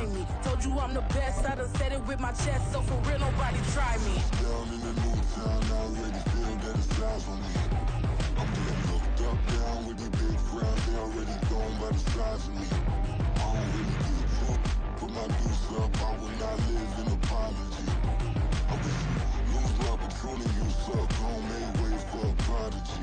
behind me. Told you I'm the best, I done said it with my chest, so for real, nobody try me. Down in the new town, I already feel that it's eyes on me. I'm getting looked up, down with the big crowd, they already gone by the size of me. I don't really give a fuck, put my deuce up, I will not live in apology. I wish you lose the opportunity, you suck, home made way for a prodigy.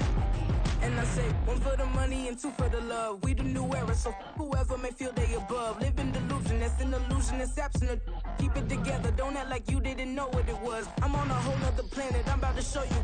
And I say, one for the money and two for the love. We the new era, so whoever may feel they above. Live in delusion, that's an illusion, it's absent. Keep it together, don't act like you didn't know what it was. I'm on a whole nother planet, I'm about to show you.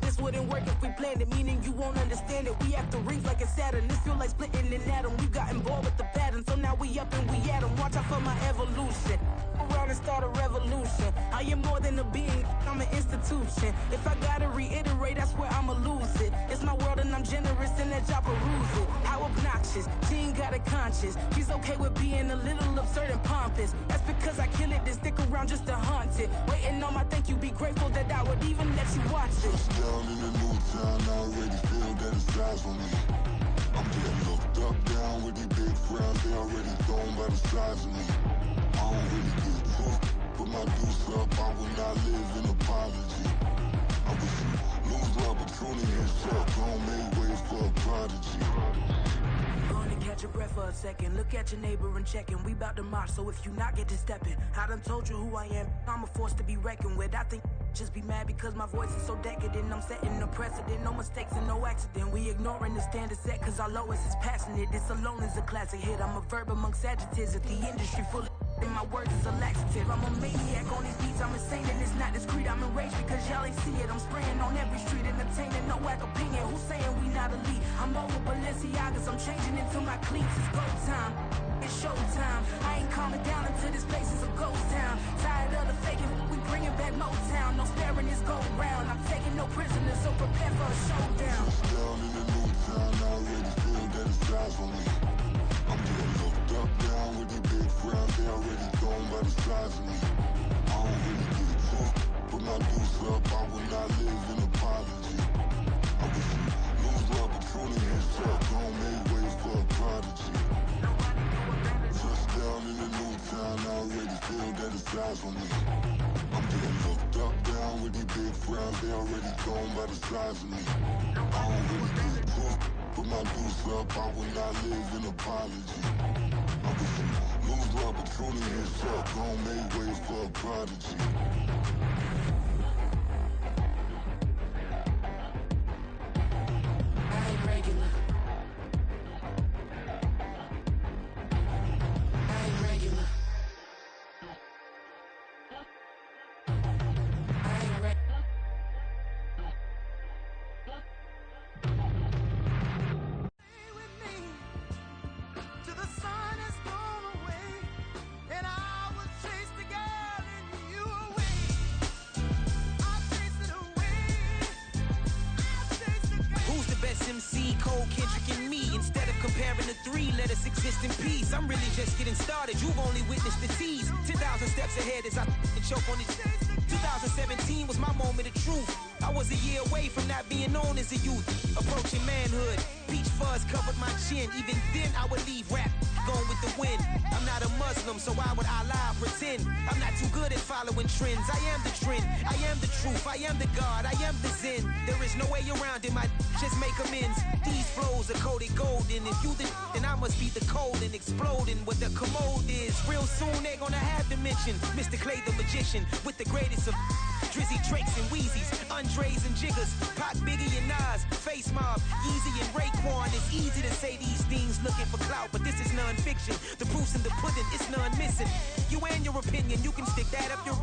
This wouldn't work if we planned it, meaning you won't understand it. We have to rings like a Saturn, this feel like splitting an atom. We got involved with the pattern, so now we up and we at 'em. Watch out for my evolution, around and start a revolution. I am more than a being, I'm an institution. If I gotta reiterate, that's where I'ma lose it. It's my world and I'm generous and that y'all peruse it. How obnoxious, she ain't got a conscience. She's okay with being a little absurd and pompous. That's because I kill it, then stick around just to haunt it. Waiting on my thank you, be grateful that I would even let you watch it. Down in the new town, I already feel that it's eyes on me. I'm getting looked up, down with the big crowd, they already gone by the size of me. I don't really give a fuck, put my deuce up, I will not live in apology. I wish you lose the opportunity, you suck, home made way for a prodigy. Gonna catch your breath for a second. Look at your neighbor and check in. We bout to march, so if you not, get to stepping. I done told you who I am. I'm a force to be reckoned with. I think just be mad because my voice is so decadent. I'm setting a precedent. No mistakes and no accident. We ignoring the standard set cause our lowest is passionate. This alone is a classic hit. I'm a verb amongst adjectives. If the industry full of and my words is a laxative. I'm a maniac on these beats, I'm insane and it's not discreet. I'm enraged because y'all ain't see it. I'm spraying on every street, entertaining, no whack opinion. Who's saying we not elite? I'm over Balenciagas, I'm changing into my cleats. It's go time, it's showtime. I ain't calming down until this place is a ghost town. Tired of the faking, we bringing back Motown. No sparing this go round. I'm taking no prisoners, so prepare for a showdown. Down in the new town, I already feel that it's eyes on me. I'm getting looked up, down with the big crowd, they already gone by the size of me. I don't really give a fuck, put my deuce up, I will not live in apology. I wish you lose the opportunity, you suck, home made way for a prodigy. Touchdown in the new town, I already feel that it's eyes on me. I'm getting looked up, down with the big crowd, they already gone by the size of me. I don't really give a fuck, put my deuce up, I will not live in apology. I wish you lose the opportunity, you suck, home made way for a prodigy. MC, Cole, Kendrick, and me. Instead of comparing the three, let us exist in peace. I'm really just getting started, you've only witnessed the tease. 10,000 steps ahead as I choke on it. 2017 was my moment of truth. I was a year away from not being known as a youth. Approaching manhood, peach fuzz covered my chin. Even then I would leave rap, going with the wind. I'm not a Muslim, so why would Allah pretend? I'm not too good at following trends. I am the trend, I am the truth, I am the God, I am the Zen. There is no way around it, my just make amends. These flows are coated golden. If you the then I must be the cold and exploding what the commode is. Real soon they gonna have to mention Mr. Clay the magician with the greatest of Drizzy, Drakes, and Wheezies, Andres and Jiggers, Pac, Biggie, and Nas, Face Mob, Yeezy, and Raekwon. It's easy to say these things looking for clout, but this is non-fiction. The proof's in the pudding, it's none missing. You and your opinion, you can stick that up your...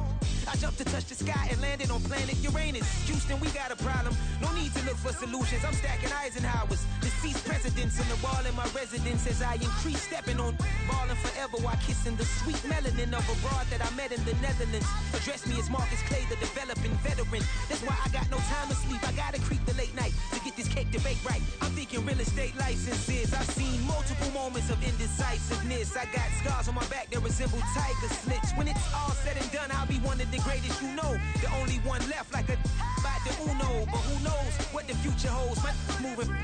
I jumped to touch the sky and landed on planet Uranus. Houston, we got a problem. No need to look for solutions. I'm stacking Eisenhowers. Deceased presidents in the wall in my residence as I increase stepping on ballin' forever while kissing the sweet melanin of a broad that I met in the Netherlands. Address me as Marcus Clay, the developing veteran. That's why I got no time to sleep. I gotta creep the late night to get this cake to bake right. I'm thinking real estate licenses. I've seen multiple moments of indecisiveness. I got scars on my back that resemble tiger slits. When it's all said and done, I'll be one of the greatest you know. The only one left like a by the Uno. But who knows what the future holds. My moving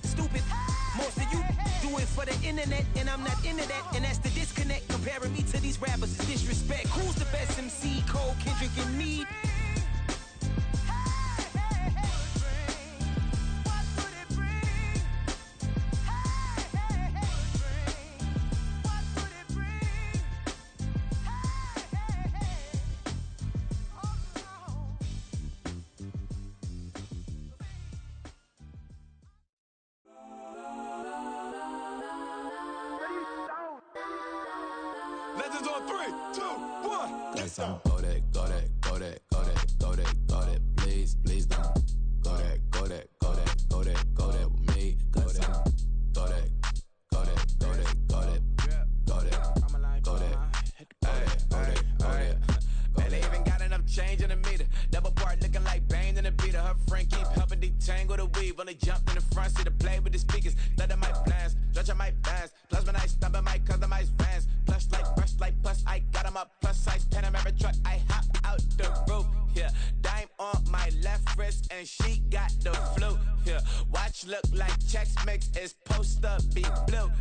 stupid. Most of you do it for the internet, and I'm not into that. And that's the disconnect. Comparing rappers is disrespect. Who's the best MC? Cole, Kendrick, and me? Legends on 3, 2, 1. That's on go that, go that, go that, go that, go that, go that. Please, please don't go that, go that, go that, go that, go that with me. Go that, go that, go that, go that, go that, go that, go that, go that. Man, they even got enough change in the meter. Double part looking like Bane in the beater. Her friend keep helping detangle the weave. Only jumped in the front seat to play with the speakers. Thunder my plans, stretch my bands. Plus when I stumble my customized vans. Plush like brush like plus I got 'em up. Plus size Panamera truck. I hop out the roof. Yeah, dime on my left wrist and she got the flu. Yeah, watch look like checks mix is post up be blue.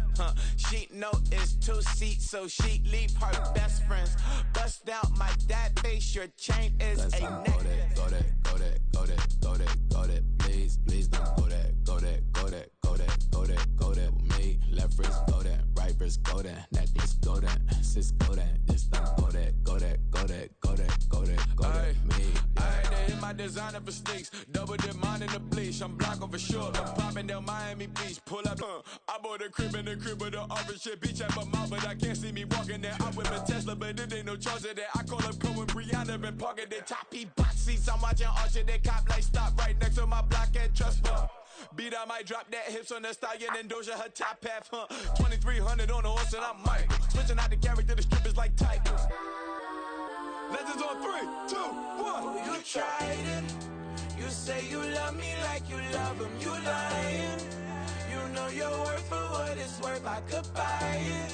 She know it's 2 seats, so she leave her best friends. Bust down my dad face. Your chain is That's a on neck. go that, go that, go that, go that, go that, go that. Please, please don't go that, go that, go that, go that, go that, go that with me. Left wrist go that, right wrist go that, necklace go that, sis go that, this don't go that, go that, go that, go that, go that, go that, me. I had to hit my designer for sneaks. Double dip mine in the bleach. I'm blocking for sure. I'm popping down Miami Beach. Pull up. I bought a crib in the crib with the office shit. Beach at my mouth, but I can't see me walking there. I whip a Tesla, but it ain't no charge of that. I call up Cohen Brianna and parking the top box seats. I'm watching Archer. They cop like stop right next to my block at Trust Fund. Beat I might drop that hips on the stallion and Doja her top half. 2300 on the horse and I'm Mike. Switching out the character, the strippers like Tigers. Legends on 3, 2, 1. Oh, you tried it. You say you love me like you love him. You lying. You know your worth for what it's worth. I could buy it.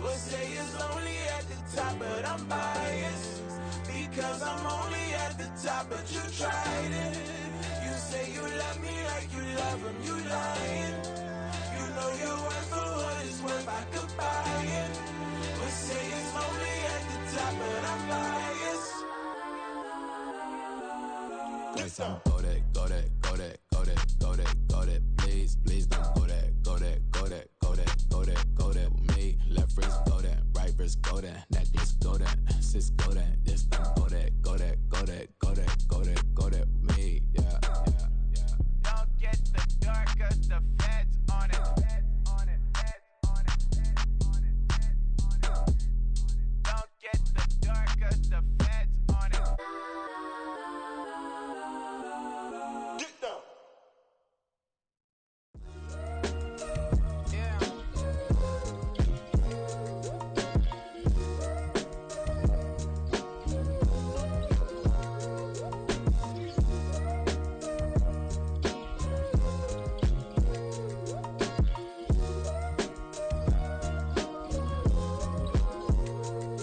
We'll say it's lonely at the top, but I'm biased. Because I'm only at the top, but you tried it. You say you love me like you love him. You lying. You know your worth for what it's worth. I could buy it. We'll say it's lonely at the top, but I'm biased. That's on go that, go that, go that, go that, go that, go that. Please, please don't go that, go that, go that, go that, go that, go that with me. Left wrist go that, right wrist go that, necklace go that, sis go that, this don't go that, go that, go that, go that, go that, go that with me. Yeah, yeah, yeah. Don't get the dark, cause the feds on it. Don't get the dark, cause the feds on it. Get down.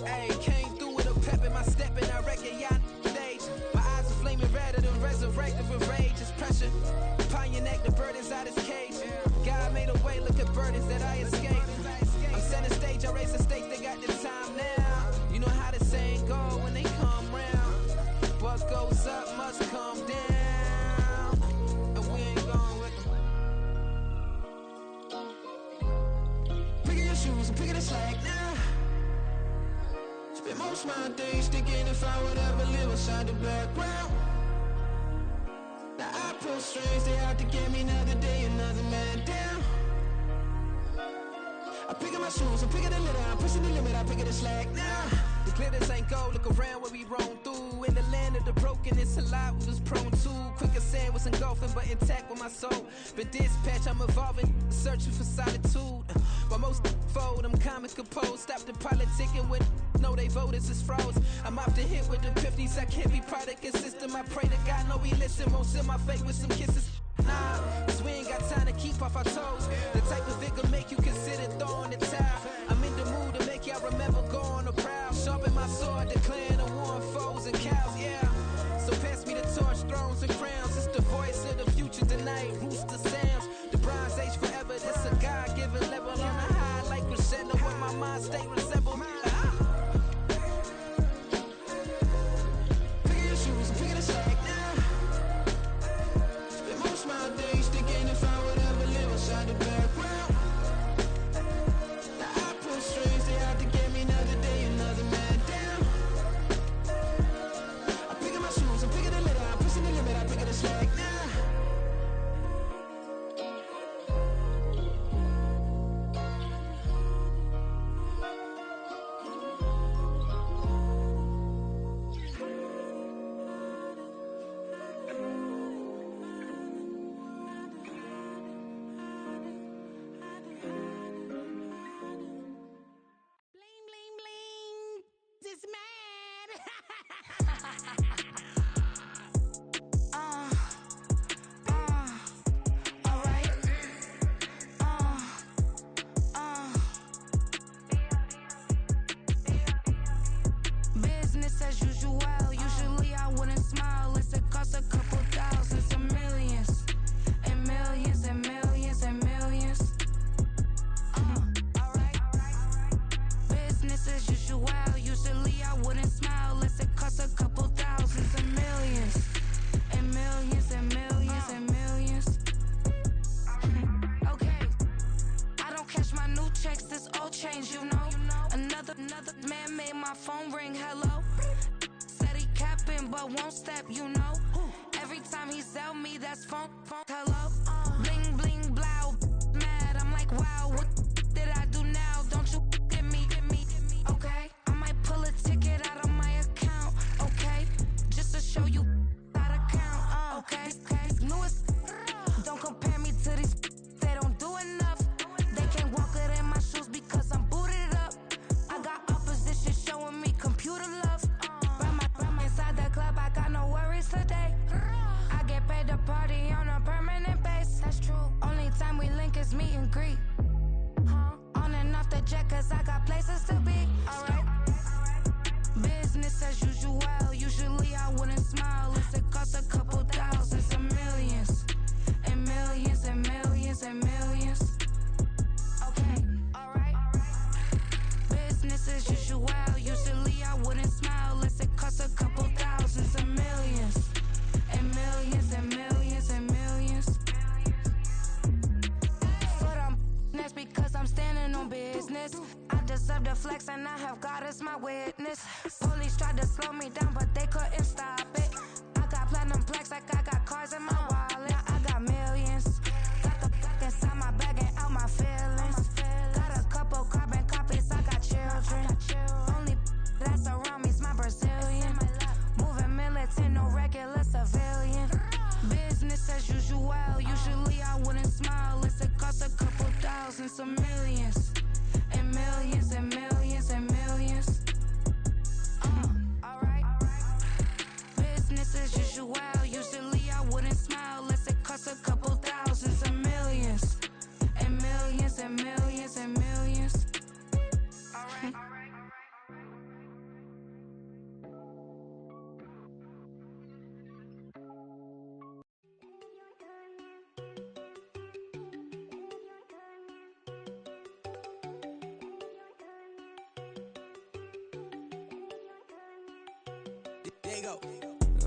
Hey, came through with a pep in my step and I reckon y'all stage. My eyes are flaming redder than resurrected with rage. It's pressure upon your neck, the burden's out his cage. God made a way, look at burdens that I escaped. I'm setting stage, I raise the stakes, they got the time now. You know how the saying go when they come round. What goes up must come down. And we ain't going with them. Picking your shoes and picking the slack now. Spend most of my days thinking if I would ever live inside the background. Now I pull strings, they out to get me another day, another man down. I'm picking my shoes, I'm picking the litter, I'm pushing the limit, I'm picking the slack now. The glitters ain't gold, look around where we roam through. In the land of the broken, it's a lot we was prone to. Quicker sand was engulfing, but intact with my soul. Been dispatched, I'm evolving, searching for solitude. While most fold, I'm comic composed. Stop the politicking when know they voters is froze. I'm off the hit with the 50s, I can't be product and system. I pray to God, know he listen, won't send my fate with some kisses. Nah, cause we ain't got time to keep off our toes. The type of vigor make you consider throwing the towel. I'm in the mood to make y'all remember going to proud. Sharpen my sword, declaring the war on foes and cows, yeah. So pass me the torch, thrones and crowns. It's the voice of the future tonight, rooster sounds. The bronze age forever, this a God-given level. On a high like crescendo, where my mind state resemble. Another man made my phone ring, hello. Said he capping, but won't step, you know. Every time he sell me, that's phone, hello. Bling, bling, blow, mad, I'm like, wow, what did I do now? Don't you get me, okay? I might pull a ticket out of my account, okay? Just to show you how to count, okay? Newest, don't compare me to these, they don't do enough. They can't walk it in my shoes because I'm booted up. I got opposition showing me computer love. Ram inside the club, I got no worries today. I get paid to party on a permanent base. That's true. Only time we link is meet and greet. On and off the jet, cause I got places to be. Alright. Business as usual. Usually I wouldn't smile. It costs a couple thousands and millions. And millions and millions and millions. Okay, alright. Business as usual. Usually I wouldn't smile unless it costs a couple thousands and millions. And millions and millions and millions. But that's because I'm standing on business. I deserve the flex and I have God as my witness. Police tried to slow me down but they couldn't stop it. I got platinum plaques like I got cars in my wallet. I got millions. Got the fuck inside my bag and out my feelings. Got a couple carbon copies, I got children. Only that's around me's my Brazilian. Moving militant, no regular civilian. Business as usual. Usually I wouldn't smile unless it costs a couple thousands of millions. And millions and millions and millions. Alright. Business as usual. Usually I wouldn't smile unless it costs a couple thousands of millions. And millions and millions and millions. Alright. There you go.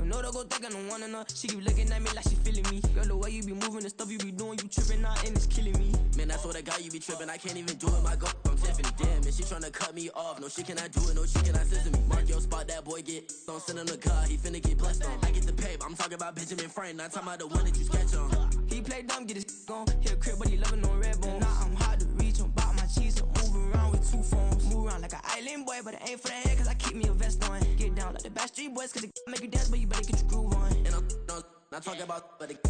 No, don't go thinking I don't want enough. She keep looking at me like she feeling me. Girl, the way you be moving, the stuff you be doing, you tripping out and it's killing me. Man, that's what I got, you be tripping. I can't even do it, my go. I'm Tiffany. Damn, man, she tryna cut me off. No, she cannot do it, no, she cannot listen to me. Mark your spot, that boy get. Don't send him the car, he finna get blessed on. I get the pay, but I'm talking about Benjamin Franklin. Not talking about the one that you sketch on. He play dumb, get his gone. Hit a crib, but he loving on red bone. Now I'm hard to reach, I'm bout my cheese. I'm moving around with two phones. Move around like an island boy, but it ain't for the head, cause I keep me a vest on. Get down like the Backstreet Boys, cause it make you dance, but you better get your groove on. And I'm not talking about, but it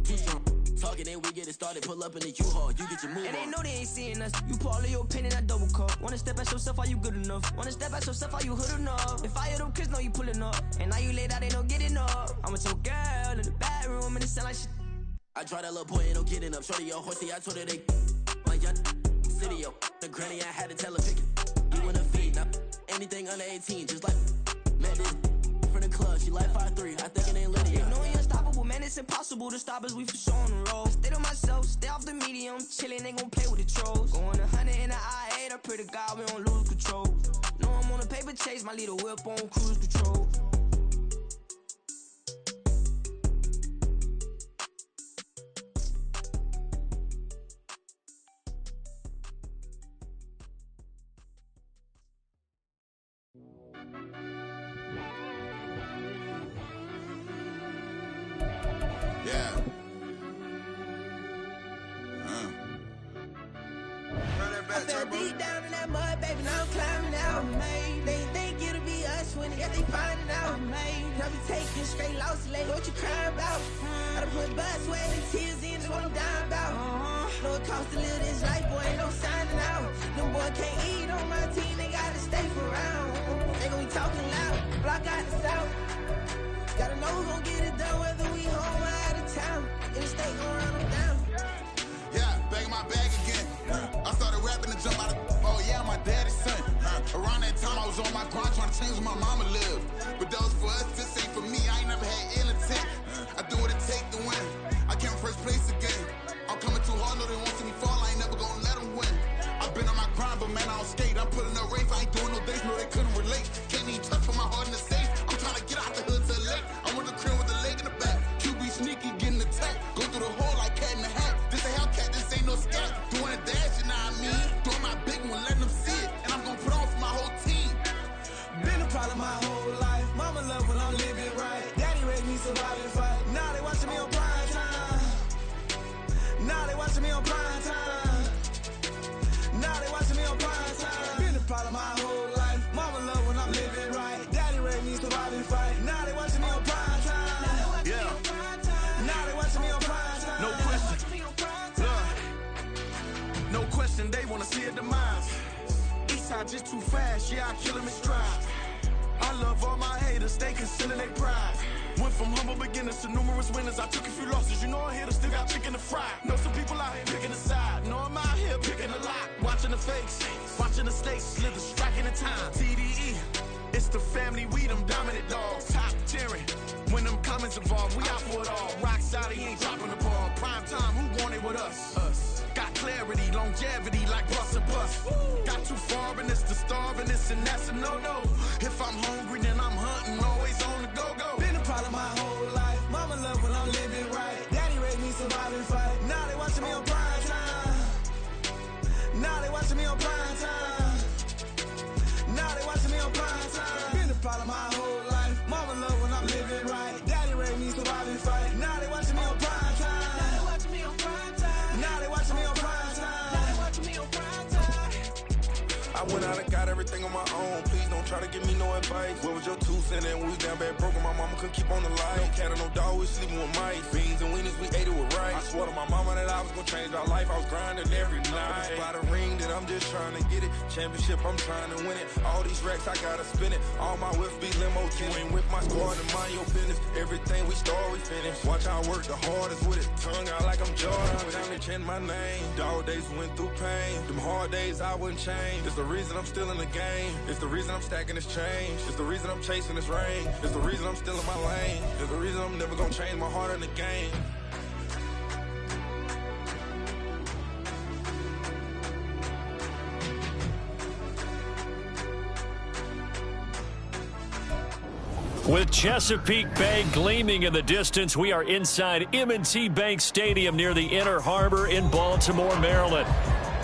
too strong. Talking, then we get it started. Pull up in the U-Haul, you get your move and on. they know they ain't seeing us. You pull all of your pen in that double cup. Wanna step at yourself, are you good enough? Wanna step at yourself, are you hood enough? If I hear them kids, know you pulling up. And now you laid out, they don't get enough. I'm with your girl in the bedroom, and it sound like shit. I try that little boy, ain't no getting up. Shorty, yo, horsey, I told her they my young city, yo. The granny, I had to tell her pick it. You in the feed, now anything under 18, just like met this from the club. She like 5'3", I think it ain't Lydia. You know we unstoppable, man, it's impossible to stop us, we for sure on the road. Stay to myself, stay off the medium, chillin', ain't gon' play with the trolls. Going 100 in the I-8, I pray to God we don't lose control. Know I'm on a paper chase, my little whip on cruise control. Yeah. I fell deep down in that mud, baby, now I'm climbing out. They think it'll be us when they find it out. I be taking straight loss, lady, what you crying about? I done put bus sweat and tears in, that's what I'm dying about. Know it costs to live this life, boy, ain't no signing out. Them boy can't eat on my team, they gotta stay for round. They gon' be talking loud, block out the south. Gotta know who gon' get it done, whether we home or out of town. Interstate gon' run them down. Yeah, back in my bag again. I started rapping to jump out of. Oh yeah, my daddy's son. Around that time I was on my grind trying to change where my mama lived. But that was for us, this ain't for me. I ain't never had ill intent. I do what it take to win. I came first place again. I'm coming too hard, no they won't see me fall. I ain't never gonna let them win. I've been on my grind, but man I don't skate. I'm putting up race, I ain't doing no days, no they couldn't relate. Can't even touch for my heart in the safe. I'm trying to get out the hood to the lake. I want the crib with the leg in the back. QB sneaky, getting attacked. Go through the hole like cat in the hat. This a Hellcat, this ain't no scat. Doing a dash, you know what I mean? Doing my big one, letting them see it. And I'm gonna put on for my whole team. wanna see a demise. Eastside just too fast, yeah, I kill him in stride. I love all my haters, they consider they pride. Went from humble beginners to numerous winners. I took a few losses, you know I hit her, still got chicken to fry. Know some people out here picking a side. Know I'm out here picking a lot. Watching the face, watching the snakes slither, striking the time. TDE, it's the family, we them dominant dogs. Top tiering, when them comments involved, we out for it all. Rock solid, he ain't dropping the ball. Prime time, who want it with us? Us. Got clarity, longevity, like bust and bust. Got too far and it's the starving, this and that's a no-no. If I'm hungry, then I'm hunting, always on the go-go. Been a part of my whole life. Mama love when I'm living right. Daddy raised me survive and fight. Now they watching me on prime time. Now they watching me on prime time. Now they watching me on prime time. Been a part of my whole life. Mama love when I'm living right. Daddy raised me survive and fight. Now they watching me on prime time. Now they watching me on prime time. Now they watching me on prime time. Now they watching me on prime time. I went out and got everything on my own. Please don't try to give me no advice. What was your 2 cents and we was down bad broke and my mama couldn't keep on the light. No cat or no dog, we sleeping with mice. Beans and weenies, we ate it with rice. I swore to my mama that I was gonna change our life. I was grinding every night. By the ring that I'm just trying to get it. Championship, I'm trying to win it. All these racks, I gotta spin it. All my whips be limo. You ain't with my squad and mind your business. Everything we start, we finish. Watch how I work the hardest with it. Tongue out like I'm Jordan. Down they chant my name. Dog days went through pain. Them hard days I wouldn't change. It's the reason I'm still in the game. It's the reason I'm stacking this change. It's the reason I'm chasing this rain. It's the reason I'm still in my lane. It's the reason I'm never gonna change my heart in the game. With Chesapeake Bay gleaming in the distance, we are inside M&T Bank Stadium near the Inner Harbor in Baltimore, Maryland.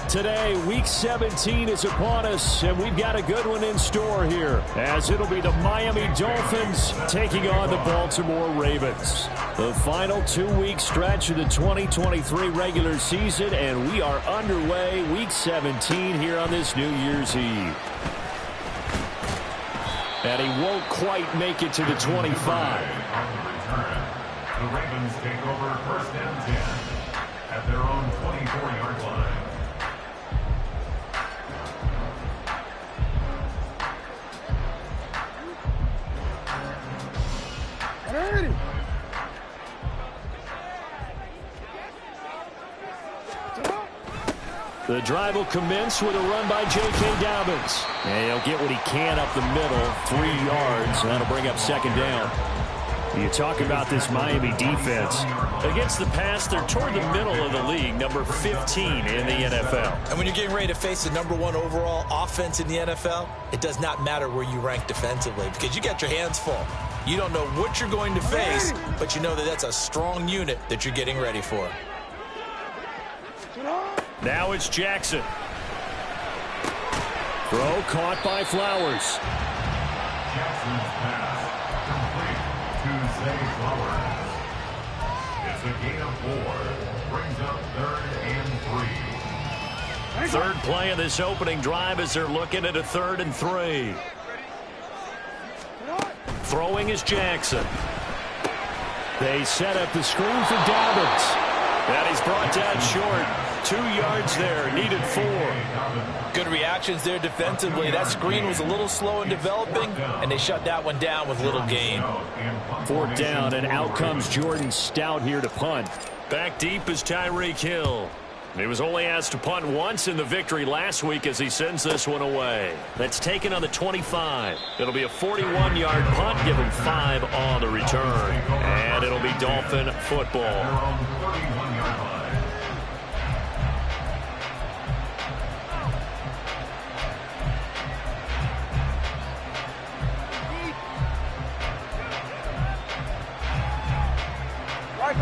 Today, Week 17 is upon us, and we've got a good one in store here, as it'll be the Miami Dolphins taking on the Baltimore Ravens. The final 2-week stretch of the 2023 regular season, and we are underway Week 17 here on this New Year's Eve. And he won't quite make it to the 25. The Ravens take over 1st and 10 at their own 24-yard line. The drive will commence with a run by J.K. Dobbins. And he'll get what he can up the middle, 3 yards, and that'll bring up 2nd down. You talk about this Miami defense. Against the pass, they're toward the middle of the league, number 15 in the NFL. And when you're getting ready to face the number 1 overall offense in the NFL, it does not matter where you rank defensively because you got your hands full. You don't know what you're going to face, but you know that that's a strong unit that you're getting ready for. Now it's Jackson. Throw caught by Flowers. Jackson's pass complete to Zay Flowers. It's a gain of 4. Brings up 3rd and 3. Third play of this opening drive as they're looking at a 3rd and 3. Throwing is Jackson. They set up the screen for Dobbins. And he's brought down short. 2 yards there, needed 4. Good reactions there defensively. That screen was a little slow in developing, and they shut that one down with little gain. 4th down, and out comes Jordan Stout here to punt. Back deep is Tyreek Hill. He was only asked to punt once in the victory last week as he sends this one away. That's taken on the 25. It'll be a 41-yard punt, give him 5 on the return. And it'll be Dolphin football.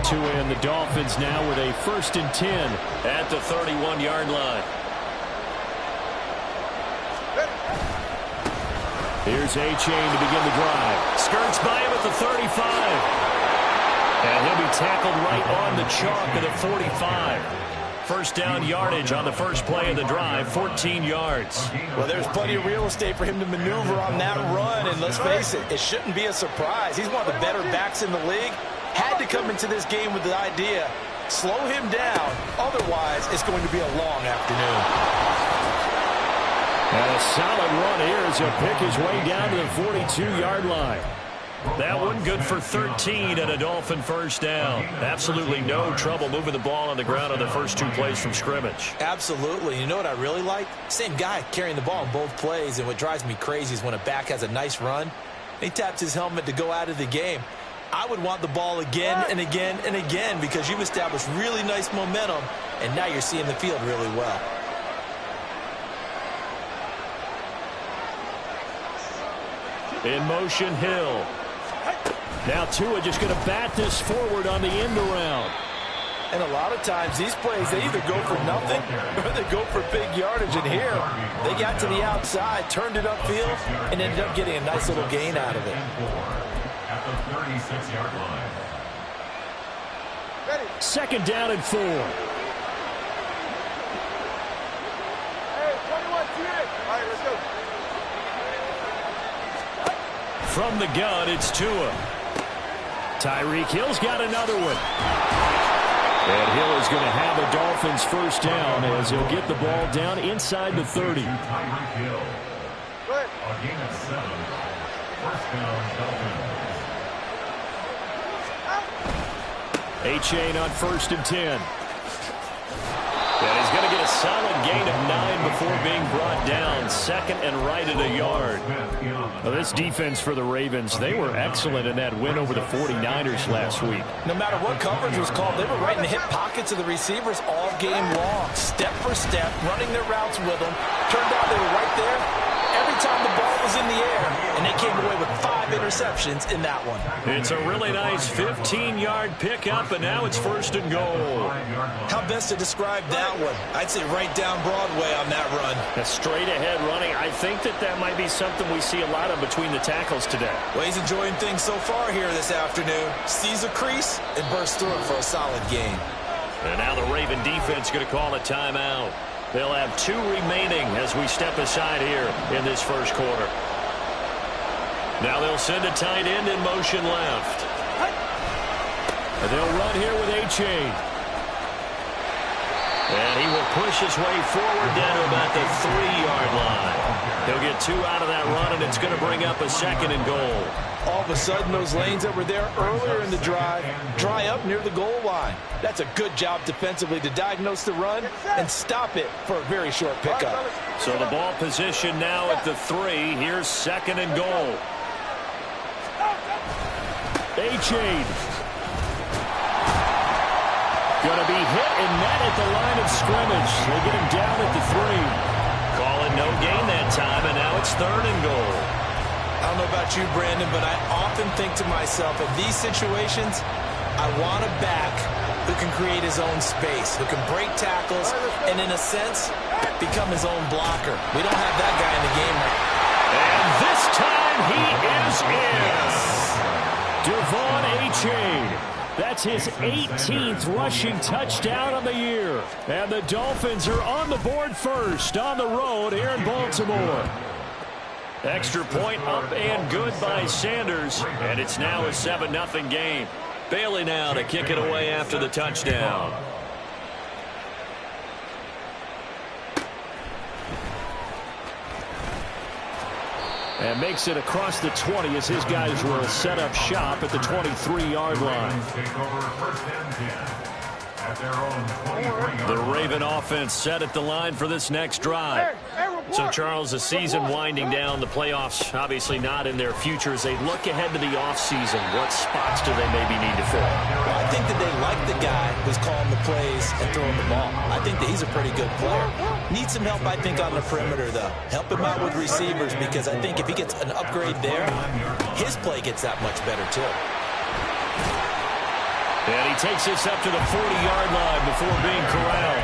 2 in. The Dolphins now with a 1st and 10 at the 31-yard line. Here's A-Chain to begin the drive. Skirts by him at the 35. And he'll be tackled right on the chalk of the 45. 1st down yardage on the first play of the drive, 14 yards. Well, there's plenty of real estate for him to maneuver on that run, and let's face it, it shouldn't be a surprise. He's one of the better backs in the league. Had to come into this game with the idea, slow him down, otherwise it's going to be a long afternoon. And a solid run here as he'll pick his way down to the 42-yard line. That one good for 13 and a Dolphin first down. Absolutely no trouble moving the ball on the ground on the first 2 plays from scrimmage. Absolutely. You know what I really like? Same guy carrying the ball in both plays, and what drives me crazy is when a back has a nice run, he taps his helmet to go out of the game. I would want the ball again and again and again because you've established really nice momentum, and now you're seeing the field really well. In motion, Hill. Now Tua just going to bat this forward on the end around. And a lot of times these plays, they either go for nothing or they go for big yardage. And here, they got to the outside, turned it upfield, and ended up getting a nice little gain out of it. At the 36-yard line. Second down and 4. Hey, 21, all right, let's go. From the gun, it's Tua. Tyreek Hill's got another one. And Hill is going to have a Dolphins first down as he'll get the ball down inside the 30. Tyreek Hill. A gain of 7. First down, Dolphins. A-Chain on 1st and 10. And he's going to get a solid gain of 9 before being brought down. Second and right at a yard. Well, this defense for the Ravens, they were excellent in that win over the 49ers last week. No matter what coverage was called, they were right in the hip pockets of the receivers all game long. Step for step, running their routes with them. Turned out they were right there every time the ball was in the air, and they came away with 5 interceptions in that one. It's a really nice 15-yard pickup, and now it's 1st and goal. How best to describe that one? I'd say right down Broadway on that run. A straight-ahead running. I think that might be something we see a lot of between the tackles today. Well, he's enjoying things so far here this afternoon. Sees a crease and bursts through it for a solid gain. And now the Raven defense going to call a timeout. They'll have 2 remaining as we step aside here in this first quarter. Now they'll send a tight end in motion left. And they'll run here with A-Chain. And he will push his way forward down to about the 3-yard line. He'll get 2 out of that run, and it's going to bring up a 2nd and goal. All of a sudden, those lanes that were there earlier in the drive dry up near the goal line. That's a good job defensively to diagnose the run and stop it for a very short pickup. So the ball position now at the 3. Here's 2nd and goal. A-Chain. Going to be hit and met at the line of scrimmage. They get him down at the 3. Call it no gain that time, and now it's 3rd and goal. I don't know about you, Brandon, but I often think to myself, in these situations, I want a back who can create his own space, who can break tackles, and in a sense, become his own blocker. We don't have that guy in the game right now. And this time he is in. Devon A-Chain. That's his 18th rushing touchdown of the year. And the Dolphins are on the board first on the road here in Baltimore. Extra point up and good by Sanders. And it's now a 7-0 game. Bailey now to kick it away after the touchdown. And makes it across the 20 as his guys will set up shop at the 23-yard line. The Raven offense set at the line for this next drive. So, Charles, the season winding down, the playoffs obviously not in their future. As they look ahead to the offseason, what spots do they maybe need to fill? Well, I think that they like the guy who's calling the plays and throwing the ball. I think that he's a pretty good player. Needs some help, I think, on the perimeter, though. Help him out with receivers, because I think if he gets an upgrade there, his play gets that much better, too. And he takes this up to the 40-yard line before being corralled.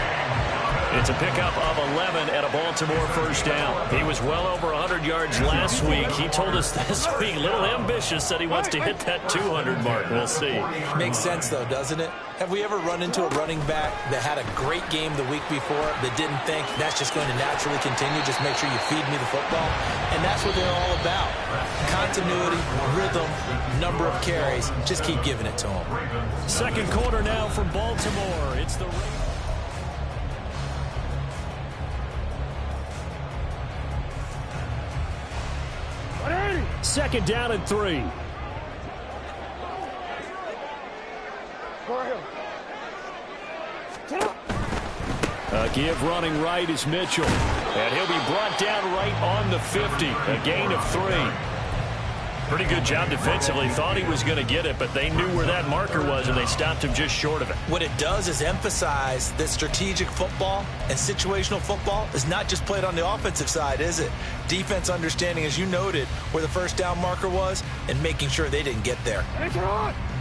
It's a pickup of 11 at a Baltimore first down. He was well over 100 yards last week. He told us this week, a little ambitious, said he wants to hit that 200 mark. We'll see. Makes sense, though, doesn't it? Have we ever run into a running back that had a great game the week before that didn't think that's just going to naturally continue? Just make sure you feed me the football. And that's what they're all about. Continuity, rhythm, number of carries. Just keep giving it to them. Second quarter now from Baltimore. It's the 2nd down and 3. A give running right is Mitchell. And he'll be brought down right on the 50. A gain of 3. Pretty good job defensively. Thought he was going to get it, but they knew where that marker was, and they stopped him just short of it. What it does is emphasize that strategic football and situational football is not just played on the offensive side, is it? Defense understanding, as you noted, where the first down marker was and making sure they didn't get there.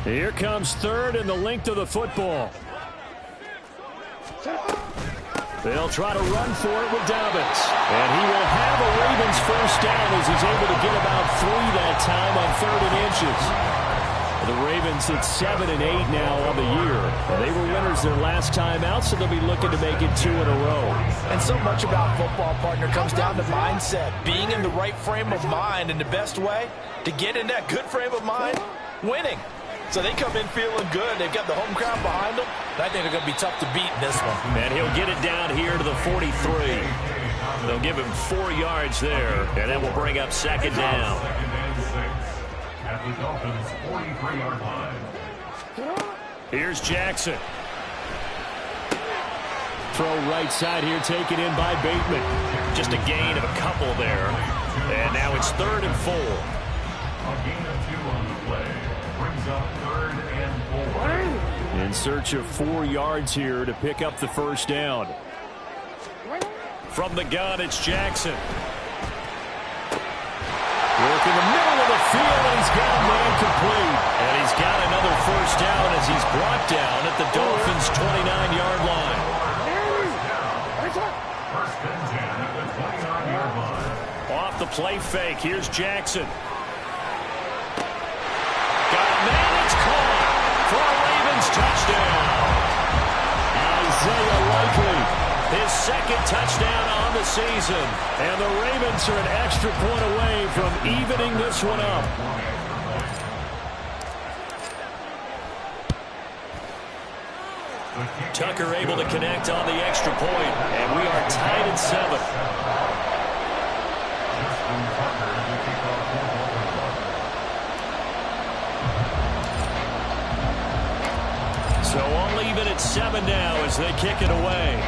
Here comes 3rd and the length of the football. They'll try to run for it with Dobbins. And he will have a Ravens first down as he's able to get about 3 that time on 3rd and inches. The Ravens at 7 and 8 now on the year. They were winners their last time out, so they'll be looking to make it 2 in a row. And so much about football, partner, comes down to mindset. Being in the right frame of mind, and the best way to get in that good frame of mind, winning. So they come in feeling good. They've got the home crowd behind them. I think they're going to be tough to beat in this one. And he'll get it down here to the 43. They'll give him 4 yards there, and that will bring up 2nd down. At the Dolphins' 43-yard line. Here's Jackson. Throw right side here, taken in by Bateman. Just a gain of a couple there. And now it's 3rd and 4. A gain of 2 on the play. Brings up 3rd and 4. In search of 4 yards here to pick up the first down. From the gun, it's Jackson. Work in the middle of the field, and he's got a man complete. And he's got another first down as he's brought down at the Dolphins' 29-yard line. First and 10 at the 29-yard line. Off the play fake, here's Jackson. Got a man, it's caught for a Ravens touchdown. Isaiah Likely, his 2nd touchdown on the season. And the Ravens are an extra point away from evening this one up. Tucker able to connect on the extra point, and we are tied at 7. So all even at 7 now as they kick it away.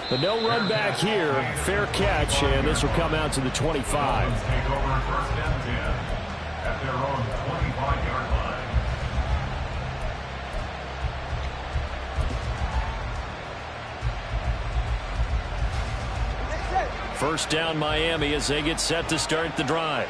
The no run back here, fair catch, and this will come out to the 25. Take over 1st and 10 at their own 25-yard line. First down Miami as they get set to start the drive.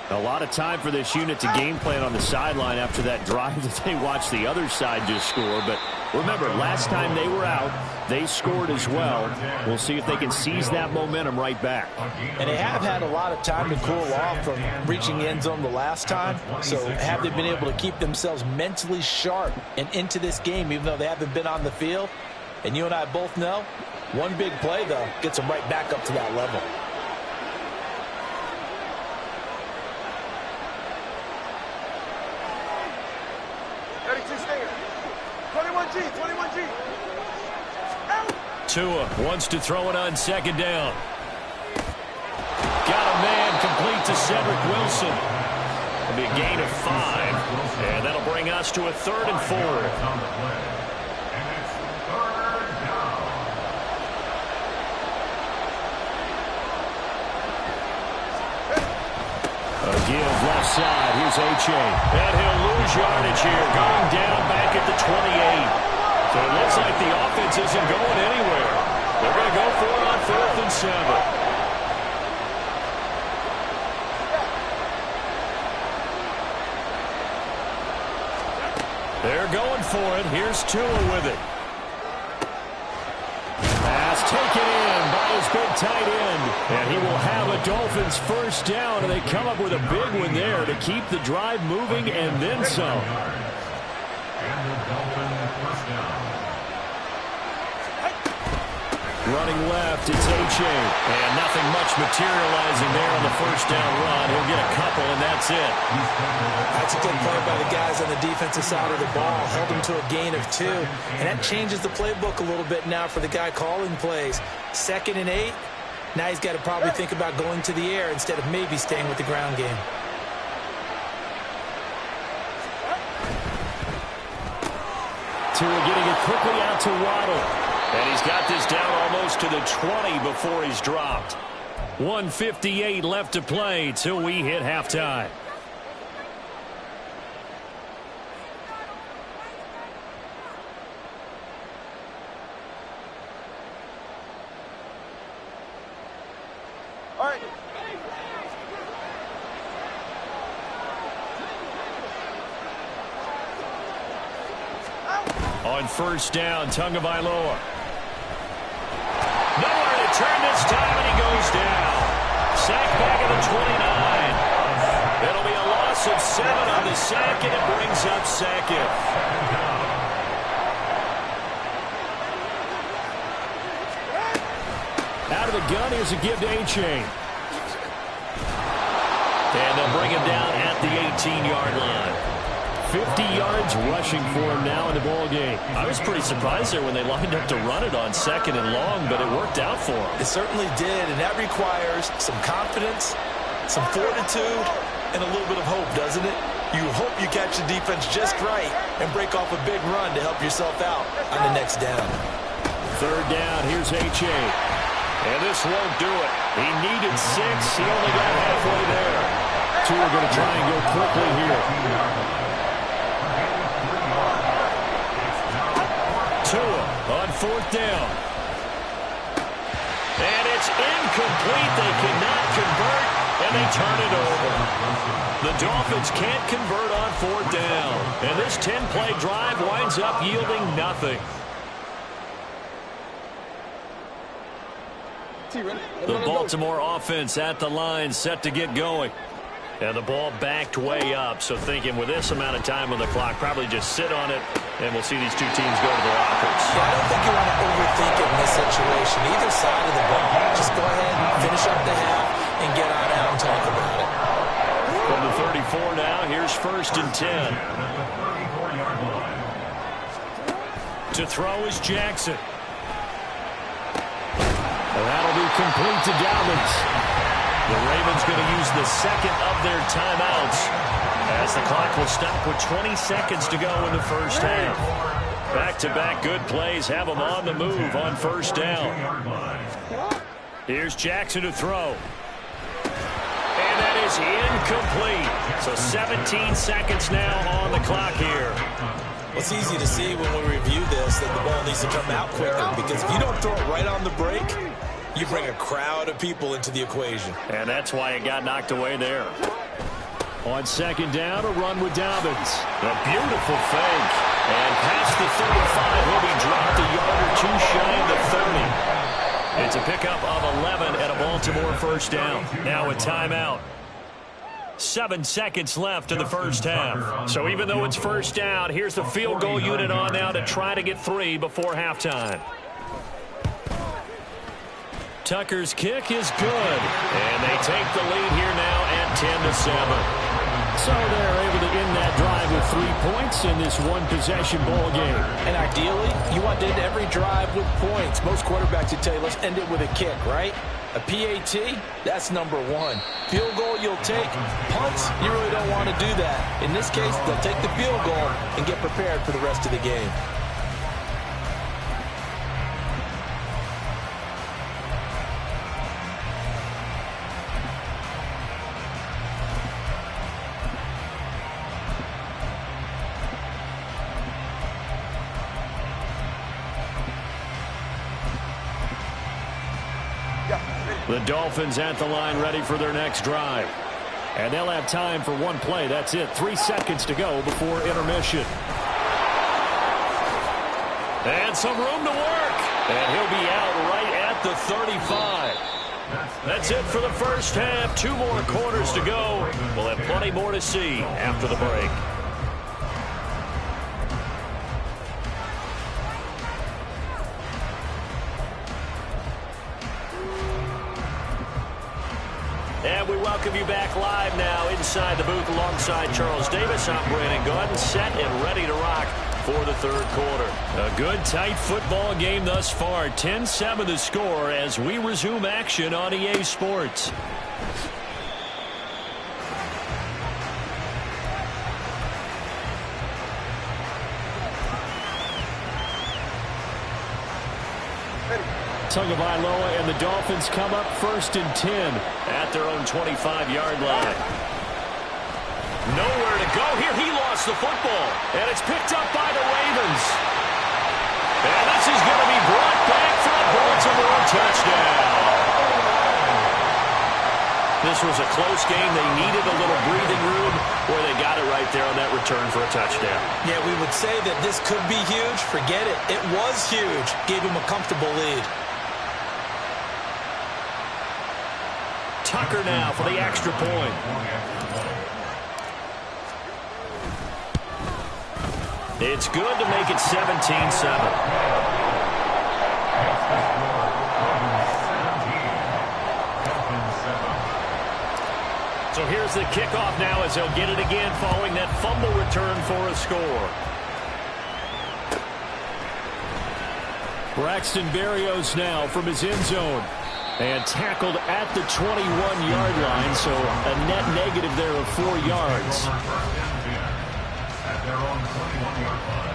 A lot of time for this unit to game plan on the sideline after that drive that they watched the other side just score. But remember, last time they were out, they scored as well. We'll see if they can seize that momentum right back. And they have had a lot of time to cool off from reaching the end zone the last time. So have they been able to keep themselves mentally sharp and into this game, even though they haven't been on the field? And you and I both know, one big play, though, gets them right back up to that level. Tua wants to throw it on 2nd down. Got a man complete to Cedric Wilson. It'll be a gain of 5, and that'll bring us to a 3rd and 4. A give left side. Here's H.A. And he'll lose yardage here. Going down back at the 28. So it looks like the offense isn't going anywhere. They're going to go for it on 4th and 7. They're going for it. Here's Tua with it. Pass taken in by his big tight end. And he will have a Dolphins first down, and they come up with a big one there to keep the drive moving and then some. Running left, it's H.A. And nothing much materializing there on the first down run. He'll get a couple, and that's it. That's a good play by the guys on the defensive side of the ball. Held him to a gain of 2. And that changes the playbook a little bit now for the guy calling plays. 2nd and 8. Now he's got to probably think about going to the air instead of maybe staying with the ground game. Tua getting it quickly out to Waddle. And he's got this down almost to the 20 before he's dropped. 1:58 left to play till we hit halftime. On first down, Tagovailoa. Nowhere to turn this time, and he goes down. Sack back at the 29. It'll be a loss of 7 on the sack, and it brings up second. Out of the gun, here's a give to A-Chain. And they'll bring him down at the 18-yard line. 50 yards rushing for him now in the ball game. I was pretty surprised there when they lined up to run it on second and long, but it worked out for him. It certainly did, and that requires some confidence, some fortitude, and a little bit of hope, doesn't it? You hope you catch the defense just right and break off a big run to help yourself out on the next down. Third down, here's A-Chain. And this won't do it. He needed 6. He only got halfway there. Two are going to try and go quickly here. Tua on fourth down. And it's incomplete. They cannot convert, and they turn it over. The Dolphins can't convert on fourth down. And this 10-play drive winds up yielding nothing. The Baltimore offense at the line, set to get going. And the ball backed way up, so thinking with this amount of time on the clock, probably just sit on it, and we'll see these two teams go to the lockers. Yeah, I don't think you want to overthink it in this situation. Either side of the ball, just go ahead and finish up the half and get on out and talk about it. From the 34 now, here's first and 10. To throw is Jackson. And that'll be complete to Dobbins. The Ravens going to use the second of their timeouts as the clock will stop with 20 seconds to go in the first half. Back-to-back good plays have them on the move on first down. Here's Jackson to throw. And that is incomplete. So 17 seconds now on the clock here. It's easy to see when we review this that the ball needs to come out quicker, because if you don't throw it right on the break, you bring a crowd of people into the equation. And that's why it got knocked away there. On second down, a run with Dobbins. A beautiful fake. And past the 35, he'll be dropped a yard or two shy of the 30. It's a pickup of 11 and a Baltimore first down. Now a timeout. 7 seconds left in the first half. So even though it's first down, here's the field goal unit on now to try to get 3 before halftime. Tucker's kick is good, and they take the lead here now at 10-7. So they're able to end that drive with 3 points in this one-possession ball game. And ideally, you want to end every drive with points. Most quarterbacks would tell you, let's end it with a kick, right? A PAT, that's number 1. Field goal, you'll take. Punts, you really don't want to do that. In this case, they'll take the field goal and get prepared for the rest of the game. The Dolphins at the line ready for their next drive. And they'll have time for one play. That's it. 3 seconds to go before intermission. And some room to work. And he'll be out right at the 35. That's it for the first half. 2 more quarters to go. We'll have plenty more to see after the break. And we welcome you back live now inside the booth alongside Charles Davis. I'm Brandon Gaudin, set and ready to rock for the third quarter. A good, tight football game thus far. 10-7 the score as we resume action on EA Sports. Tagovailoa and the Dolphins come up 1st and 10 at their own 25-yard line. Nowhere to go here. He lost the football, and it's picked up by the Ravens. And this is going to be brought back for a Baltimore touchdown. This was a close game. They needed a little breathing room where they got it right there on that return for a touchdown. Yeah, we would say that this could be huge. Forget it. It was huge. Gave him a comfortable lead. Tucker now for the extra point. It's good to make it 17-7. So here's the kickoff now as they'll get it again following that fumble return for a score. Braxton Berrios now from his end zone. And tackled at the 21-yard line, so a net negative there of 4 yards. At their own 21-yard line.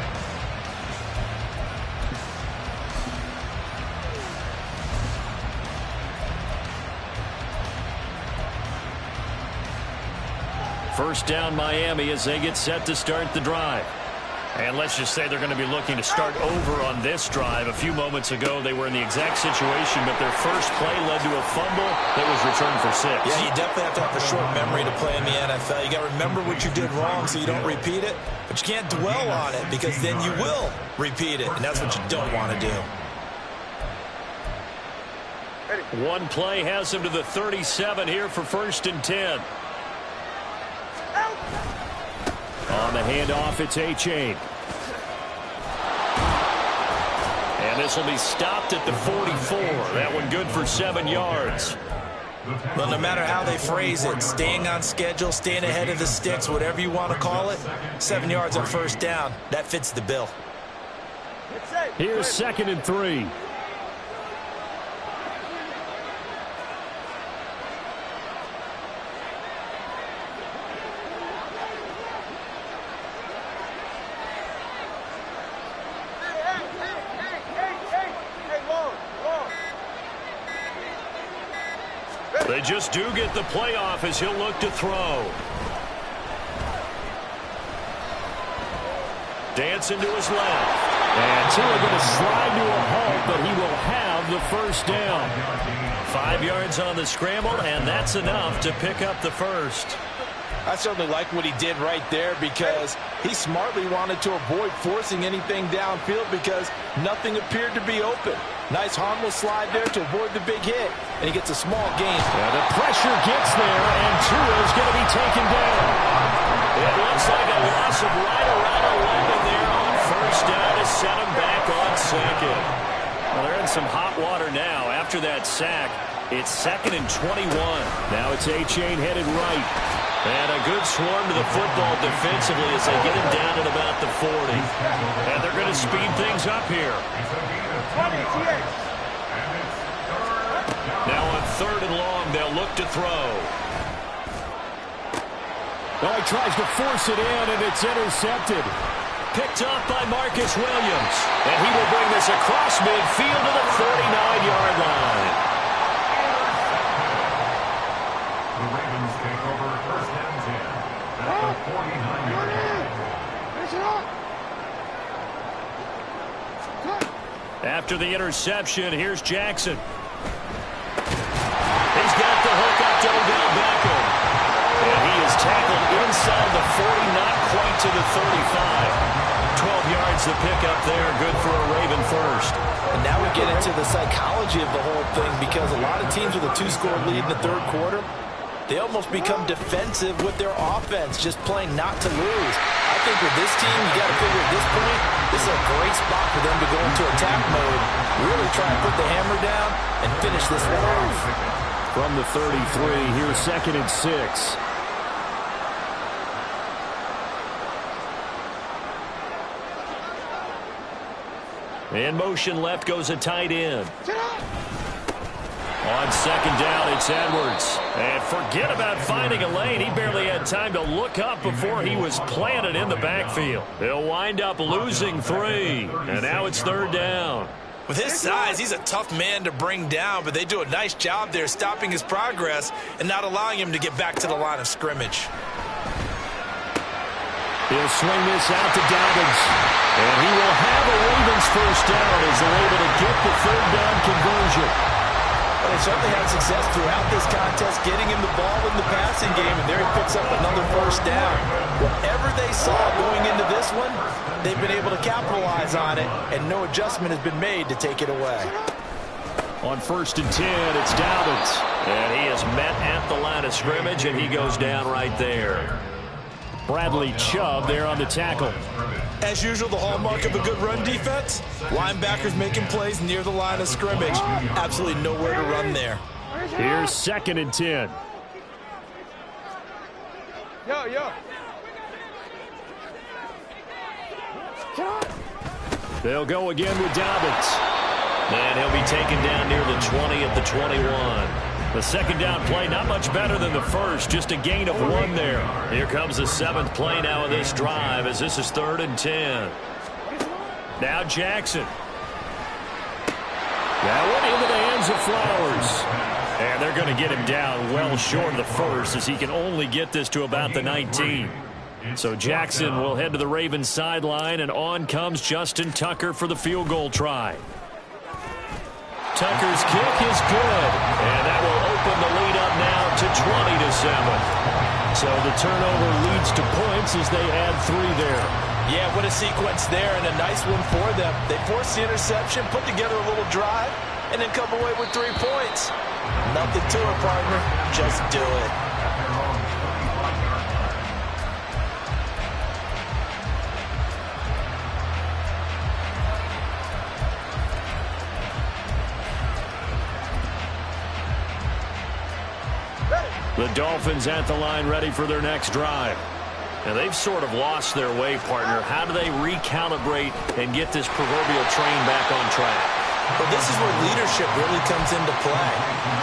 First down Miami as they get set to start the drive. And let's just say they're going to be looking to start over on this drive. A few moments ago, they were in the exact situation, but their first play led to a fumble that was returned for 6. Yeah, you definitely have to have a short memory to play in the NFL. You got to remember what you did wrong so you don't repeat it, but you can't dwell on it because then you will repeat it, and that's what you don't want to do. One play has him to the 37 here for 1st and 10. On the handoff, it's Achane. And this will be stopped at the 44. That one good for 7 yards. Well, no matter how they phrase it, staying on schedule, staying ahead of the sticks, whatever you want to call it, 7 yards on first down, that fits the bill. Here's 2nd and 3. They just do get the playoff as he'll look to throw. Dancing to his left. And Tua going to slide to a halt, but he will have the first down. 5 yards on the scramble, and that's enough to pick up the first. I certainly like what he did right there because he smartly wanted to avoid forcing anything downfield because nothing appeared to be open. Nice harmless slide there to avoid the big hit, and he gets a small gain. Yeah, the pressure gets there, and Tua is going to be taken down. It looks like a loss of right around 11 there on first down to set him back on 2nd. Well, they're in some hot water now. After that sack, it's 2nd and 21. Now it's Achane headed right. And a good swarm to the football defensively as they get him down at about the 40. And they're going to speed things up here. Now on 3rd and long, they'll look to throw. Well, he tries to force it in, and it's intercepted. Picked up by Marcus Williams. And he will bring this across midfield to the 49-yard line. The Ravens take over 1st and 10 at the 49-yard line. After the interception, here's Jackson. He's got the hook up to Odell Beckham. And he is tackled inside the 40, not quite to the 35. 12 yards to pick up there, good for a Raven first. And now we get into the psychology of the whole thing because a lot of teams with a 2-score lead in the 3rd quarter, they almost become defensive with their offense, just playing not to lose. I think with this team, you got to figure at this point, this is a great spot for them to go into attack mode, really try and put the hammer down and finish this one off. From the 33, here's 2nd and 6. In motion left goes a tight end. On second down, it's Edwards. And forget about finding a lane. He barely had time to look up before he was planted in the backfield. He'll wind up losing 3. And now it's third down. With his size, he's a tough man to bring down, but they do a nice job there stopping his progress and not allowing him to get back to the line of scrimmage. He'll swing this out to Dobbins. And he will have a Ravens first down as they're able to get the third down conversion. Well, they certainly had success throughout this contest, getting him the ball in the passing game, and there he picks up another first down. Whatever they saw going into this one, they've been able to capitalize on it, and no adjustment has been made to take it away. On 1st and 10, it's Dobbins. And he is met at the line of scrimmage, and he goes down right there. Bradley Chubb there on the tackle. As usual, the hallmark of a good run defense, linebackers making plays near the line of scrimmage. Absolutely nowhere to run there. Here's 2nd and 10. They'll go again with Dobbins. And he'll be taken down near the 20 at the 21. The second down play, not much better than the first, just a gain of 1 there. Here comes the 7th play now of this drive as this is 3rd and 10. Now Jackson. That one into the hands of Flowers. And they're going to get him down well short of the first as he can only get this to about the 19. So Jackson will head to the Ravens sideline, and on comes Justin Tucker for the field goal try. Tucker's kick is good, and that will open the lead up now to 20-7. So the turnover leads to points as they add 3 there. Yeah, what a sequence there, and a nice one for them. They force the interception, put together a little drive, and then come away with 3 points. Nothing to it, partner. Just do it. The Dolphins at the line ready for their next drive. And they've sort of lost their way, partner. How do they recalibrate and get this proverbial train back on track? Well, this is where leadership really comes into play.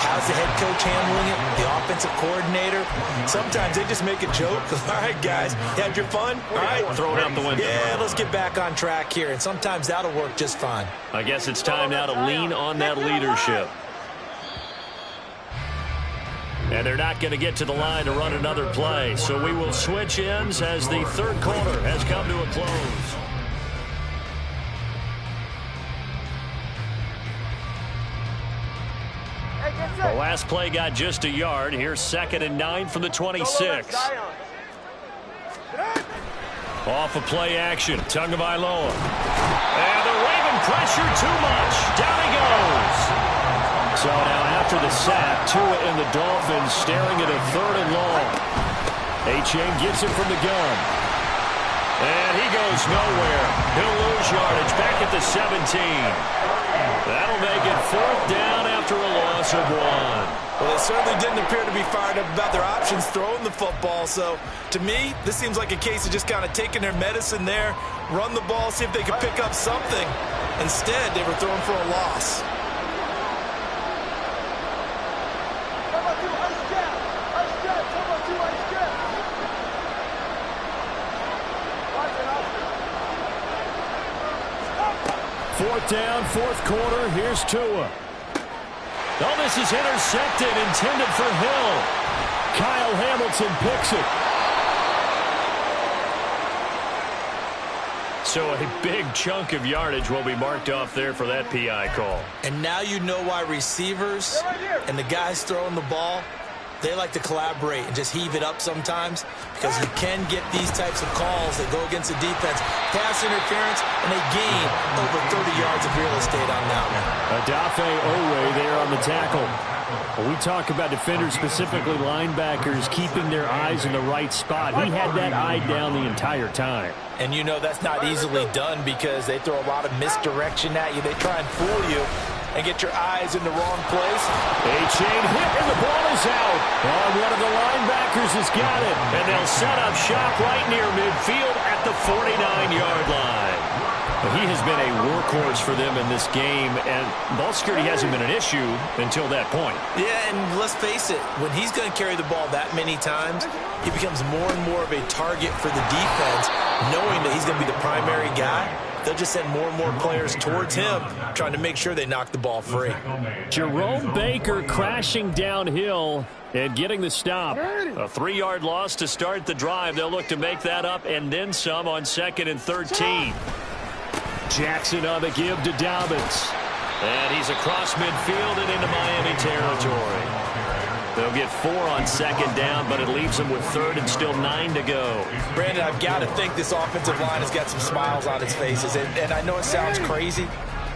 How's the head coach handling it? The offensive coordinator? Sometimes they just make a joke. All right, guys, you had your fun? All right. Throw it out the window. Yeah, let's get back on track here. And sometimes that'll work just fine. I guess it's time now to lean on that leadership. And they're not going to get to the line to run another play. So we will switch ends as the third quarter has come to a close. The last play got just a yard. Here's 2nd and 9 from the 26. Off of play action. Tagovailoa. And the Raven pressure too much. Down he goes. So now after the sack, Tua and the Dolphins staring at a 3rd and long. A-Chain gets it from the gun. And he goes nowhere. He'll lose yardage back at the 17. That'll make it 4th down after a loss of 1. Well, they certainly didn't appear to be fired up about their options throwing the football. So, to me, this seems like a case of just kind of taking their medicine there, run the ball, see if they could pick up something. Instead, they were throwing for a loss. Fourth down, 4th quarter. Here's Tua. Oh, this is intercepted, intended for Hill. Kyle Hamilton picks it. So a big chunk of yardage will be marked off there for that PI call. And now you know why receivers and the guys throwing the ball, they like to collaborate and just heave it up sometimes, because you can get these types of calls that go against the defense. Pass interference, and they gain over 30 yards of real estate on that one. Odafe Oweh there on the tackle. When we talk about defenders, specifically linebackers, keeping their eyes in the right spot. He had that eye down the entire time. And you know that's not easily done because they throw a lot of misdirection at you. They try and fool you and get your eyes in the wrong place. A-Chain hit, and the ball is out. Oh, one of the linebackers has got it. And they'll set up shop right near midfield at the 49-yard line. He has been a workhorse for them in this game, and ball security hasn't been an issue until that point. Yeah, and let's face it, when he's going to carry the ball that many times, he becomes more and more of a target for the defense, knowing that he's going to be the primary guy. They'll just send more and more players towards him, trying to make sure they knock the ball free. Jerome Baker crashing downhill and getting the stop. A 3-yard loss to start the drive. They'll look to make that up and then some on 2nd and 13. Jackson on the give to Dobbins. And he's across midfield and into Miami territory. They'll get 4 on 2nd down, but it leaves them with 3rd and still 9 to go. Brandon, I've got to think this offensive line has got some smiles on its faces. And I know it sounds crazy,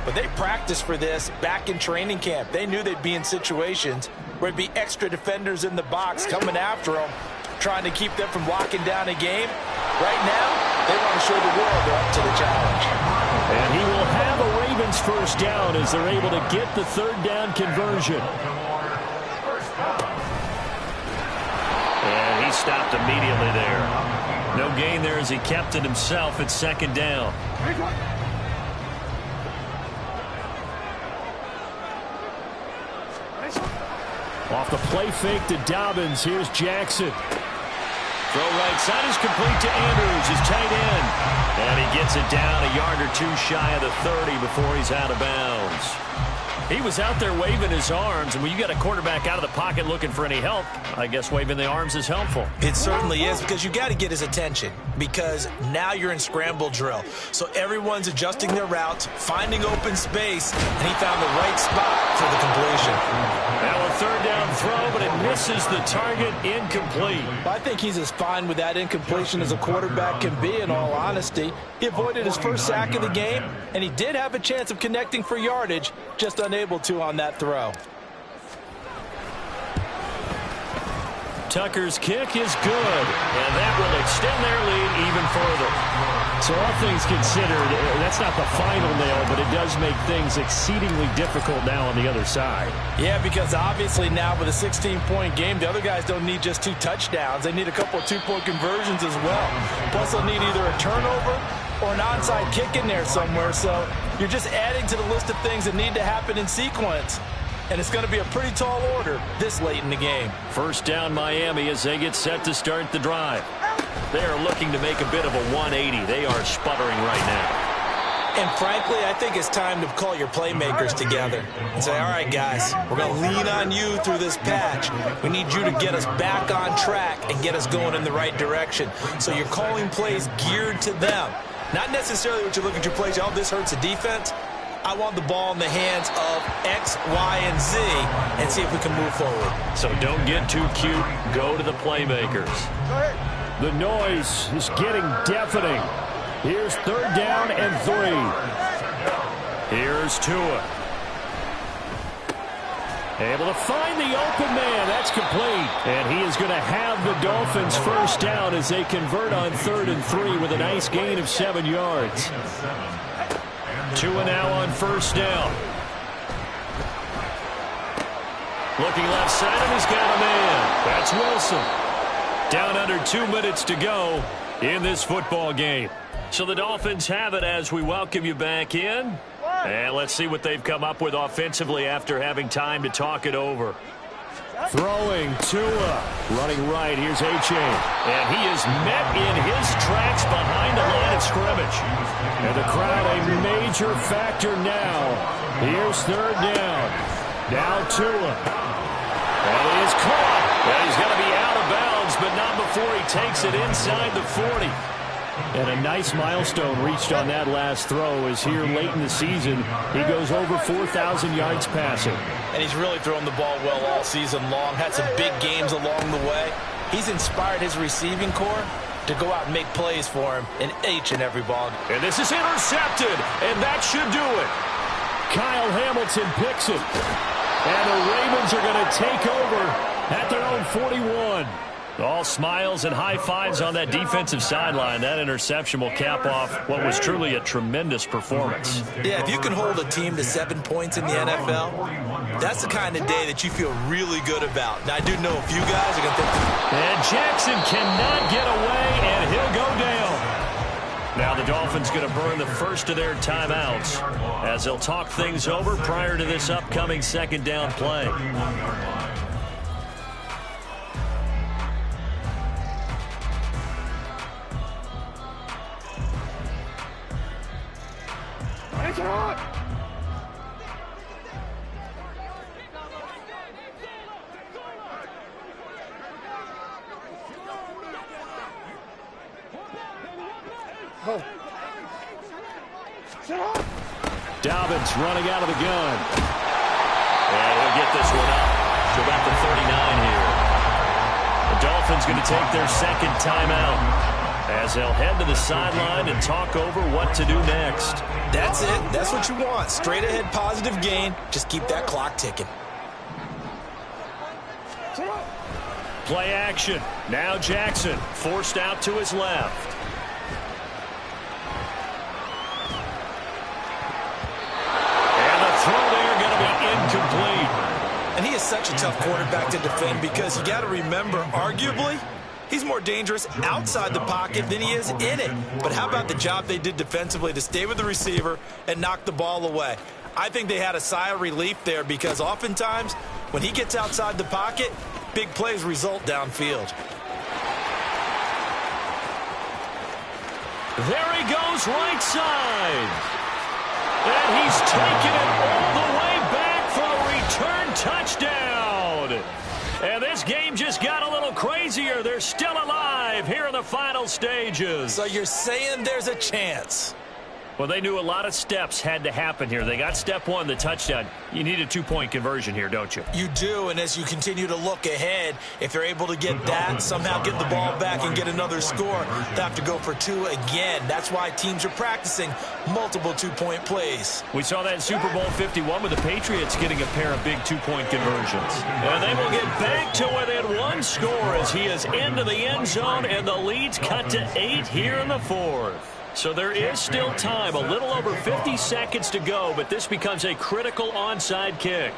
but they practiced for this back in training camp. They knew they'd be in situations where there'd be extra defenders in the box coming after them, trying to keep them from locking down a game. Right now, they want to show the world they're up to the challenge. And he will have a Ravens first down as they're able to get the 3rd down conversion. And he stopped immediately there. No gain there as he kept it himself at 2nd down. Off the play fake to Dobbins. Here's Jackson. Throw right side is complete to Andrews, his tight end. And he gets it down a yard or 2 shy of the 30 before he's out of bounds. He was out there waving his arms, and when you got a quarterback out of the pocket looking for any help, I guess waving the arms is helpful. It certainly is, because you got to get his attention, because now you're in scramble drill. So everyone's adjusting their routes, finding open space, and he found the right spot for the completion. Now a 3rd down throw, but it misses the target, incomplete. I think he's as fine with that incompletion as a quarterback can be, in all honesty. He avoided his first sack of the game, and he did have a chance of connecting for yardage, just unable to on that throw. Tucker's kick is good, and that will extend their lead even further. So all things considered, that's not the final nail, but it does make things exceedingly difficult now on the other side. Yeah, because obviously now with a 16-point game, the other guys don't need just 2 touchdowns. They need a couple of 2-point conversions as well. Plus they'll need either a turnover or an onside kick in there somewhere. So you're just adding to the list of things that need to happen in sequence. And it's going to be a pretty tall order this late in the game. First down Miami as they get set to start the drive. They are looking to make a bit of a 180. They are sputtering right now. And frankly, I think it's time to call your playmakers together and say, all right, guys, we're going to lean on you through this patch. We need you to get us back on track and get us going in the right direction. So you're calling plays geared to them. Not necessarily what you look at your plays, oh, this hurts the defense. I want the ball in the hands of X, Y, and Z and see if we can move forward. So don't get too cute. Go to the playmakers. The noise is getting deafening. Here's 3rd down and 3. Here's Tua. Able to find the open man. That's complete. And he is going to have the Dolphins first down as they convert on 3rd and 3 with a nice gain of 7 yards. Tua now on first down. Looking left side, and he's got a man. That's Wilson. Down under 2 minutes to go in this football game. So the Dolphins have it as we welcome you back in. And let's see what they've come up with offensively after having time to talk it over. Throwing Tua. Running right. Here's A-Chain. And he is met in his tracks behind the line of scrimmage. And the crowd a major factor now. Here's 3rd down. Now Tua. And he is caught. And he's going to be out of bounds, but not before he takes it inside the 40. And a nice milestone reached on that last throw as here late in the season, he goes over 4,000 yards passing. And he's really thrown the ball well all season long. Had some big games along the way. He's inspired his receiving corps to go out and make plays for him in each and every ball. And this is intercepted, and that should do it. Kyle Hamilton picks it. And the Ravens are going to take over at their own 41. All smiles and high fives on that defensive sideline. That interception will cap off what was truly a tremendous performance. Yeah, if you can hold a team to 7 points in the NFL, that's the kind of day that you feel really good about. Now, I do know a few guys are going to think. And Jackson cannot get away, and he'll go down. Now the Dolphins going to burn the first of their timeouts as they'll talk things over prior to this upcoming second down play. Dobbins running out of the gun. And he'll get this one up to about the 39 here. The Dolphins going to take their second timeout as they'll head to the sideline and talk over what to do next. That's it. That's what you want. Straight ahead positive gain. Just keep that clock ticking. Play action. Now Jackson forced out to his left. Incomplete. And he is such a tough quarterback to defend because you got to remember, arguably, he's more dangerous outside the pocket than he is in it. But how about the job they did defensively to stay with the receiver and knock the ball away? I think they had a sigh of relief there because oftentimes when he gets outside the pocket, big plays result downfield. There he goes right side. And he's taken it all the way back for the return touchdown. And this game just got a little crazier. They're still alive here in the final stages. So you're saying there's a chance? Well, they knew a lot of steps had to happen here. They got step one, the touchdown. You need a two-point conversion here, don't you? You do, and as you continue to look ahead, if they're able to get that, somehow get the ball back and get another score, they have to go for two again. That's why teams are practicing multiple two-point plays. We saw that in Super Bowl 51 with the Patriots getting a pair of big two-point conversions. And they will get back to within one score as he is into the end zone, and the lead's cut to 8 here in the fourth. So there is still time, a little over 50 seconds to go, but this becomes a critical onside kick.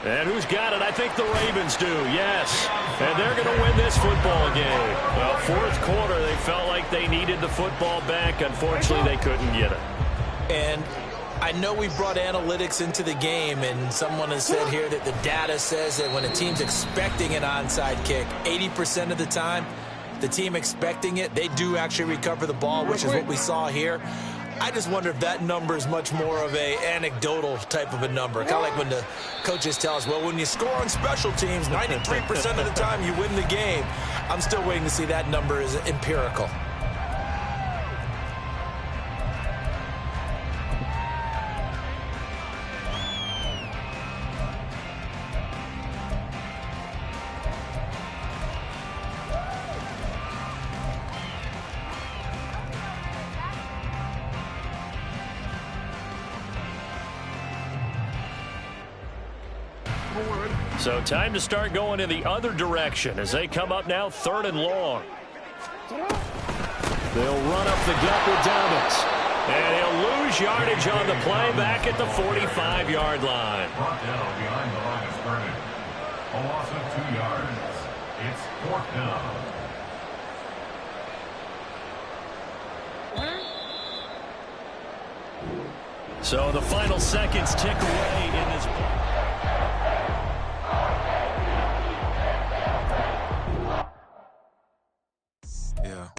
And who's got it? I think the Ravens do, yes. And they're going to win this football game. Well, fourth quarter, they felt like they needed the football back. Unfortunately, they couldn't get it. And I know we brought analytics into the game, and someone has said here that the data says that when a team's expecting an onside kick, 80% of the time, the team expecting it, they do actually recover the ball, which is what we saw here. I just wonder if that number is much more of a anecdotal type of a number. Kind of like when the coaches tell us, well, when you score on special teams, 93% of the time you win the game. I'm still waiting to see that number is empirical. So time to start going in the other direction as they come up now 3rd and long. They'll run up the gut with Dobbins. And he'll lose yardage on the play back at the 45-yard line. Brought down behind the line of scrimmage. A loss of 2 yards. It's 4th down. So the final seconds tick away in this.